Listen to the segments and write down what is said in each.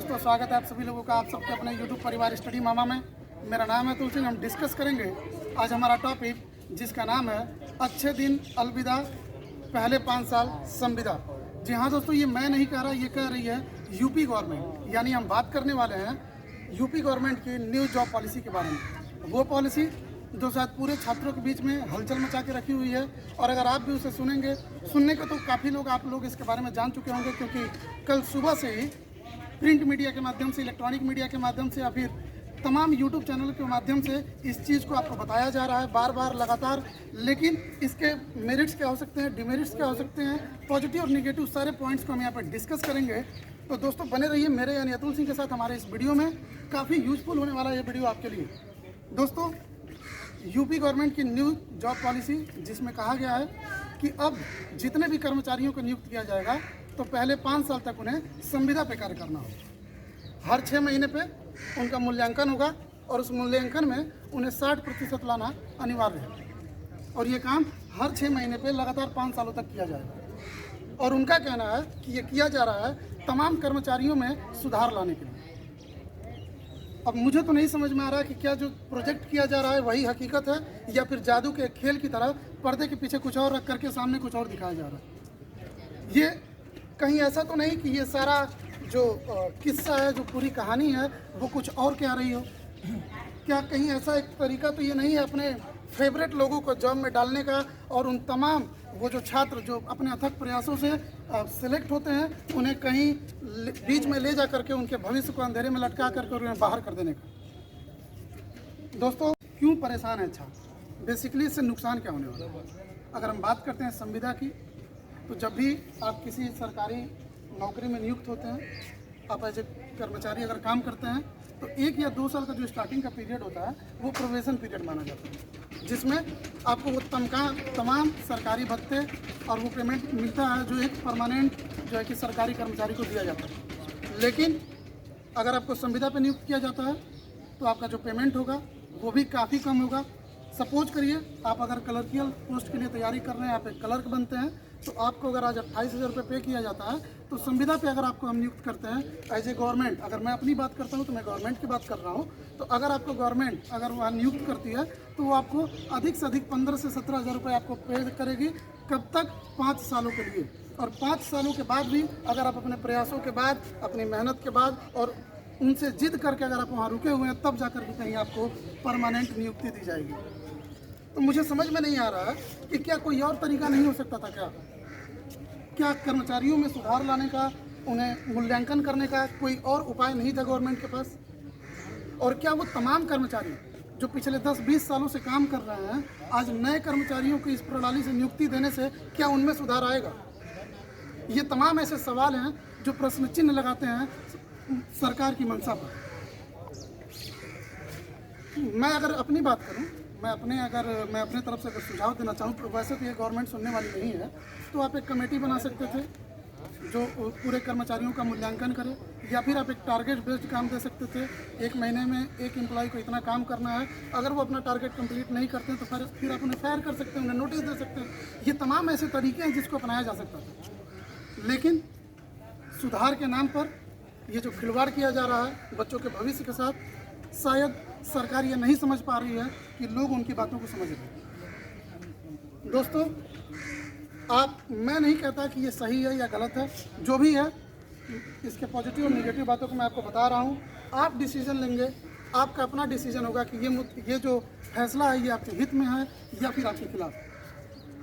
दोस्तों, स्वागत है आप सभी लोगों का आप सबके अपने YouTube परिवार स्टडी मामा में। मेरा नाम है तुलसी। हम डिस्कस करेंगे आज हमारा टॉपिक जिसका नाम है अच्छे दिन अलविदा, पहले 5 साल संविदा। जी हाँ दोस्तों, ये मैं नहीं कह रहा, ये कह रही है यूपी गवर्नमेंट। यानी हम बात करने वाले हैं यूपी गवर्नमेंट की न्यू जॉब पॉलिसी के बारे में। वो पॉलिसी जो शायद पूरे छात्रों के बीच में हलचल मचा के रखी हुई है, और अगर आप भी उसे सुनने का तो काफ़ी लोग आप लोग इसके बारे में जान चुके होंगे, क्योंकि कल सुबह से ही प्रिंट मीडिया के माध्यम से, इलेक्ट्रॉनिक मीडिया के माध्यम से या फिर तमाम यूट्यूब चैनल के माध्यम से इस चीज़ को आपको बताया जा रहा है बार बार लगातार। लेकिन इसके मेरिट्स क्या हो सकते हैं, डिमेरिट्स क्या हो सकते हैं, पॉजिटिव और निगेटिव सारे पॉइंट्स को हम यहाँ पर डिस्कस करेंगे। तो दोस्तों बने रहिए मेरे यानी अतुल सिंह के साथ हमारे इस वीडियो में। काफ़ी यूजफुल होने वाला ये वीडियो आपके लिए। दोस्तों, यूपी गवर्नमेंट की न्यू जॉब पॉलिसी जिसमें कहा गया है कि अब जितने भी कर्मचारियों को नियुक्त किया जाएगा तो पहले 5 साल तक उन्हें संविदा पे कार्य करना होगा। हर 6 महीने पे उनका मूल्यांकन होगा और उस मूल्यांकन में उन्हें 60% लाना अनिवार्य है, और ये काम हर 6 महीने पे लगातार 5 सालों तक किया जाएगा। और उनका कहना है कि ये किया जा रहा है तमाम कर्मचारियों में सुधार लाने के लिए। अब मुझे तो नहीं समझ में आ रहा कि क्या जो प्रोजेक्ट किया जा रहा है वही हकीकत है, या फिर जादू के खेल की तरह पर्दे के पीछे कुछ और रख करके सामने कुछ और दिखाया जा रहा है। ये कहीं ऐसा तो नहीं कि ये सारा जो किस्सा है, जो पूरी कहानी है, वो कुछ और कह रही हो। क्या कहीं ऐसा एक तरीका तो ये नहीं है अपने फेवरेट लोगों को जॉब में डालने का, और उन तमाम वो जो छात्र जो अपने अथक प्रयासों से सिलेक्ट होते हैं उन्हें कहीं बीच में ले जा करके उनके भविष्य को अंधेरे में लटका करके उन्हें बाहर कर देने का। दोस्तों, क्यों परेशान है छात्र? बेसिकली इससे नुकसान क्या होने वाला है? अगर हम बात करते हैं संविदा की, तो जब भी आप किसी सरकारी नौकरी में नियुक्त होते हैं, आप एज ए कर्मचारी अगर काम करते हैं, तो 1 या 2 साल का जो स्टार्टिंग का पीरियड होता है वो प्रोबेशन पीरियड माना जाता है, जिसमें आपको वो तमाम सरकारी भत्ते और वो पेमेंट मिलता है जो एक परमानेंट जो है कि सरकारी कर्मचारी को दिया जाता है। लेकिन अगर आपको संविदा पर नियुक्त किया जाता है तो आपका जो पेमेंट होगा वो भी काफ़ी कम होगा। सपोज करिए आप अगर क्लर्कियल पोस्ट के लिए तैयारी कर रहे हैं, आप एक क्लर्क बनते हैं, तो आपको अगर आज 28,000 रुपये पे किया जाता है, तो संविदा पे अगर आपको हम नियुक्त करते हैं एज ए गवर्नमेंट, अगर मैं अपनी बात करता हूँ तो मैं गवर्नमेंट की बात कर रहा हूँ, तो अगर आपको गवर्नमेंट अगर वहाँ नियुक्त करती है तो वो आपको अधिक से अधिक 15 से 17,000 रुपये आपको पे करेगी। कब तक? 5 सालों के लिए। और 5 सालों के बाद भी अगर आप अपने प्रयासों के बाद, अपनी मेहनत के बाद और उनसे जिद करके अगर आप वहाँ रुके हुए हैं, तब जाकर के कहीं आपको परमानेंट नियुक्ति दी जाएगी। तो मुझे समझ में नहीं आ रहा कि क्या कोई और तरीका नहीं हो सकता था? क्या कर्मचारियों में सुधार लाने का, उन्हें मूल्यांकन करने का कोई और उपाय नहीं था गवर्नमेंट के पास? और क्या वो तमाम कर्मचारी जो पिछले 10-20 सालों से काम कर रहे हैं, आज नए कर्मचारियों को इस प्रणाली से नियुक्ति देने से क्या उनमें सुधार आएगा? ये तमाम ऐसे सवाल हैं जो प्रश्न चिन्ह लगाते हैं सरकार की मंशा पर। मैं अगर अपनी बात करूं, मैं अपने तरफ से अगर सुझाव देना चाहूँ, तो वैसे तो ये गवर्नमेंट सुनने वाली नहीं है, तो आप एक कमेटी बना सकते थे जो पूरे कर्मचारियों का मूल्यांकन करे, या फिर आप एक टारगेट बेस्ड काम दे सकते थे। 1 महीने में एक एम्प्लॉय को इतना काम करना है, अगर वो अपना टारगेट कंप्लीट नहीं करते हैं तो फिर आप उन्हें फायर कर सकते हैं, उन्हें नोटिस दे सकते हैं। ये तमाम ऐसे तरीके हैं जिसको अपनाया जा सकता था। लेकिन सुधार के नाम पर ये जो खिलवाड़ किया जा रहा है बच्चों के भविष्य के साथ, शायद सरकार ये नहीं समझ पा रही है कि लोग उनकी बातों को समझ रहे हैं। दोस्तों, मैं नहीं कहता कि ये सही है या गलत है, जो भी है इसके पॉजिटिव और नेगेटिव बातों को मैं आपको बता रहा हूँ। आप डिसीजन लेंगे, आपका अपना डिसीजन होगा कि ये जो फैसला है ये आपके हित में है या फिर आपके खिलाफ।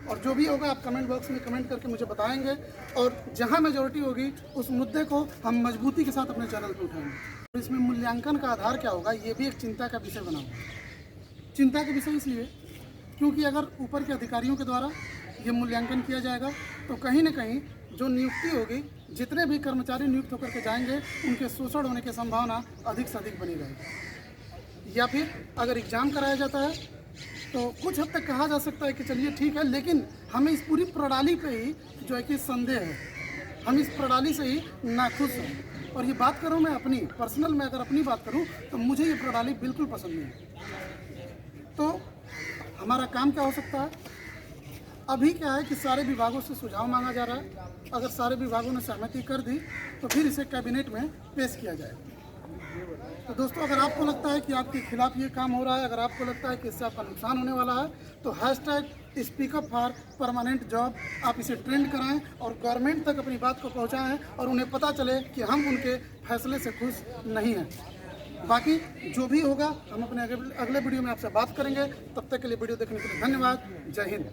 और जो भी होगा आप कमेंट बॉक्स में कमेंट करके मुझे बताएंगे, और जहाँ मेजोरिटी होगी उस मुद्दे को हम मजबूती के साथ अपने चैनल पर उठाएंगे। इसमें मूल्यांकन का आधार क्या होगा, ये भी एक चिंता का विषय बना हुआ। चिंता का विषय इसलिए क्योंकि अगर ऊपर के अधिकारियों के द्वारा ये मूल्यांकन किया जाएगा तो कहीं ना कहीं जो नियुक्ति होगी, जितने भी कर्मचारी नियुक्त होकर के जाएंगे उनके शोषण होने की संभावना अधिक से अधिक बनी रहेगी। या फिर अगर एग्ज़ाम कराया जाता है तो कुछ हद तक कहा जा सकता है कि चलिए ठीक है, लेकिन हमें इस पूरी प्रणाली पे ही जो है कि संदेह है, हम इस प्रणाली से ही नाखुश हैं। और ये बात करूँ मैं अपनी पर्सनल में अगर अपनी बात करूँ तो मुझे ये प्रणाली बिल्कुल पसंद नहीं है। तो हमारा काम क्या हो सकता है? अभी क्या है कि सारे विभागों से सुझाव मांगा जा रहा है। अगर सारे विभागों ने सहमति कर दी तो फिर इसे कैबिनेट में पेश किया जाएगा। तो दोस्तों, अगर आपको लगता है कि आपके खिलाफ ये काम हो रहा है, अगर आपको लगता है कि इससे आपका नुकसान होने वाला है, तो hashtag speak up for permanent job आप इसे ट्रेंड कराएं और गवर्नमेंट तक अपनी बात को पहुंचाएं और उन्हें पता चले कि हम उनके फैसले से खुश नहीं हैं। बाकी जो भी होगा हम अपने अगले वीडियो में आपसे बात करेंगे। तब तक के लिए वीडियो देखने के लिए धन्यवाद। जय हिंद।